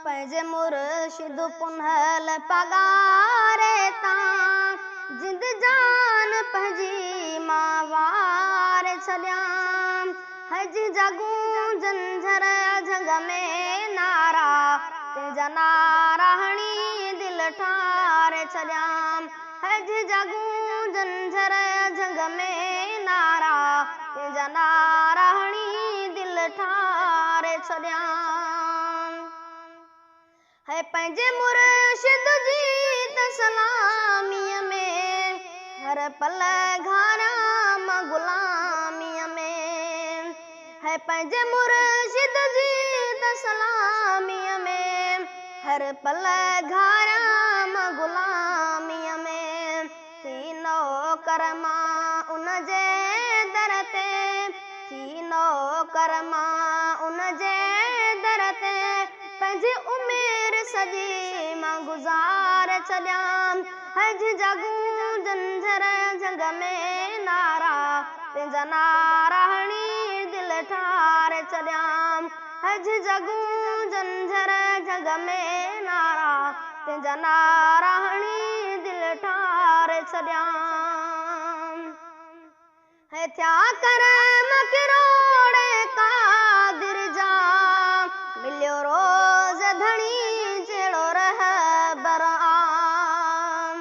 पंहिंजे मुर्शिद पुनहल पगारे तां जिंद जान पंहिंजी मां वारे छॾियां। हज जगूं झंझर झंग में नारा तुंहिंजा नारा हणी दिलि ठारे छॾियां। हज जगूं झंझर झंग में नारा तुंहिंजा नारा हणी दिलि ठारे छॾियां। है पंहिंजे मुर्शिद जी त सलामीअ में हर पल घारां मां ग़ुलामीअ में। है पंहिंजे मुर्शिद जी त सलामीअ में हर पल घारां मां ग़ुलामीअ में। थी नौकर मां उन जे दर ते, थी नौकर मां उन जे दर ते पंहिंजी उमिरि सॼी मां गुज़ारे छॾियां। हज जगूं झंझर झंग में नारा तुंहिंजा नारा हणी दिलि ठारे छॾियां। हज जगूं झंझर झंग में नारा तुंहिंजा नारा हणी दिलि ठारे छॾियां। है थिया करम किरोड़े क़ादिर जा मिलियो रोज़ धणी जहिड़ो रहबर आम।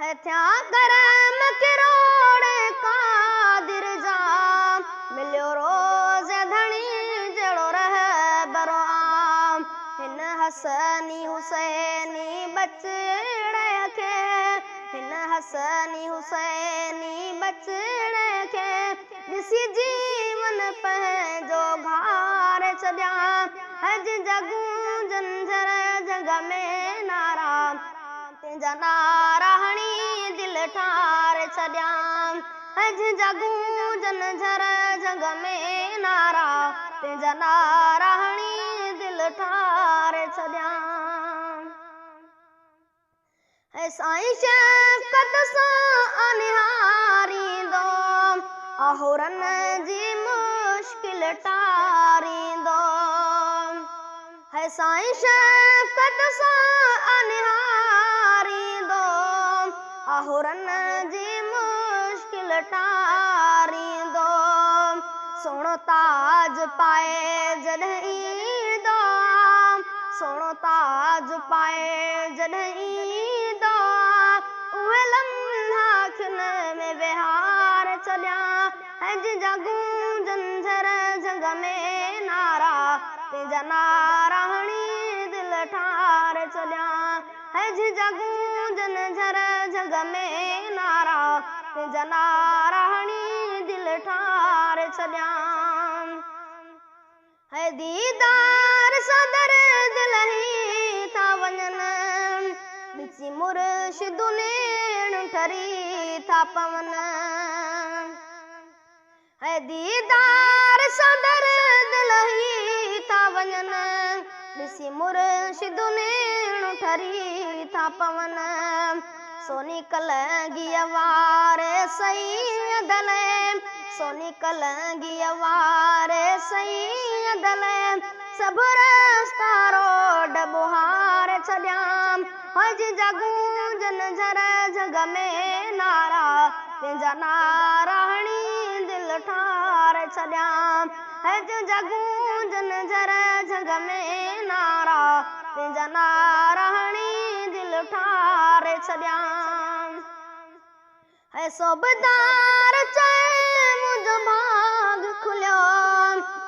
है थिया करम किरोड़े क़ादिर जा मिलियो रोज़ धणी जहिड़ो रहबर आम। हिन हसनी हुसैनी बचड़े खे, हिन हसनी हुसैनी बचड़े खे ॾिसी जीवन पंहिंजो घारे छॾियां। हज जगूं झंझर झंग में नारा तुंहिंजा नारा हणी दिलि ठारे छॾियां। हज जगूं झंझर झंग में नारा तुंहिंजा नारा हणी दिलि ठारे छॾियां। है साईं शफ़क़त सां निहारींदो आहुरनि जी मुश्किल टारींदो। है साईं शफ़क़त सां निहारींदो आहुरनि जी मुश्किल टारींदो। सोणो ताज पाए जॾहिं ईंदो, सोणो ताज पाए जॾहिं ईंदो उहे लम्हा अखियुनि में विहारे छॾियां। हज जगूं झंझर झंग में नारा तुंहिंजा नारा हणी दिलि ठारे छॾियां। हज जगूं झंझर झंग में नारा तुंहिंजा नारा हणी दिलि ठारे छॾियां। है दीदार सदर दिलि था वञनि ॾिसी मुर्शिद नेण ठरी था पवनि। है दीदार सदर दिलि था वञनि ॾिसी मुर्शिद नेण ठरी था पवनि। सोनी कलंगीअ वारे सईद ले, सोनी कलंगीअ वारे सईद ले सभु रस्ता रोड बुहारे छॾियां। हज जगूं झंझर झंग में नारा तुंहिंजा नारा हणी दिलि ठारे छॾियां। हज जगूं झंझर झंग में नारा तुंहिंजा नारा हणी दिलि ठारे छॾियां। है सोबदार चए मुंहिंजो भाग खुलियो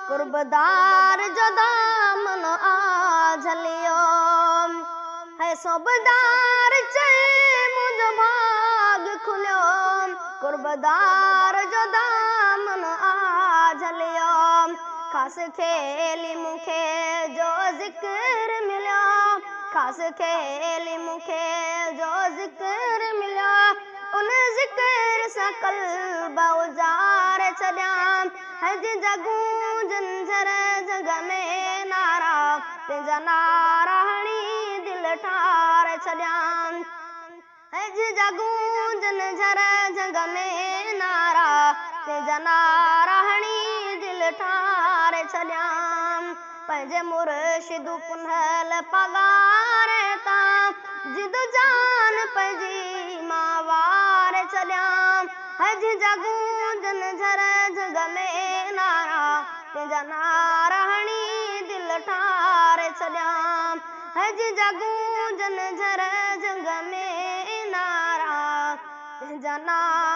कुर्बदार जो दामन आ झलियो। है सोबदार चए मुंहिंजो भाग खुलियो कुर्बदार जो दामन आ झलियो। ख़ासि खेली मूंखे जो ज़िक्र मिलियो, ख़ासि खेली मूंखे जो ज़िक्र मिलियो उन ज़िक्र सां क़ल्ब उजारे छॾियां। हज जगूं झंझर झंग में नारा तुंहिंजा नारा हणी दिलि ठारे छॾियां। हज जगूं झंझर झंग में नारा तुंहिंजा नारा हणी दिलि ठारे छॾियां। पंहिंजे मुर्शिद पुनल पगारे तां जिद जान पंहिंजी मां वारे छॾियां हज जा गूंजन झर जग में नारा तुंहिंजा नारा हणी दिलि ठारे छॾियां हज जा गूंजन झर जग में नारा तुंहिंजा नारा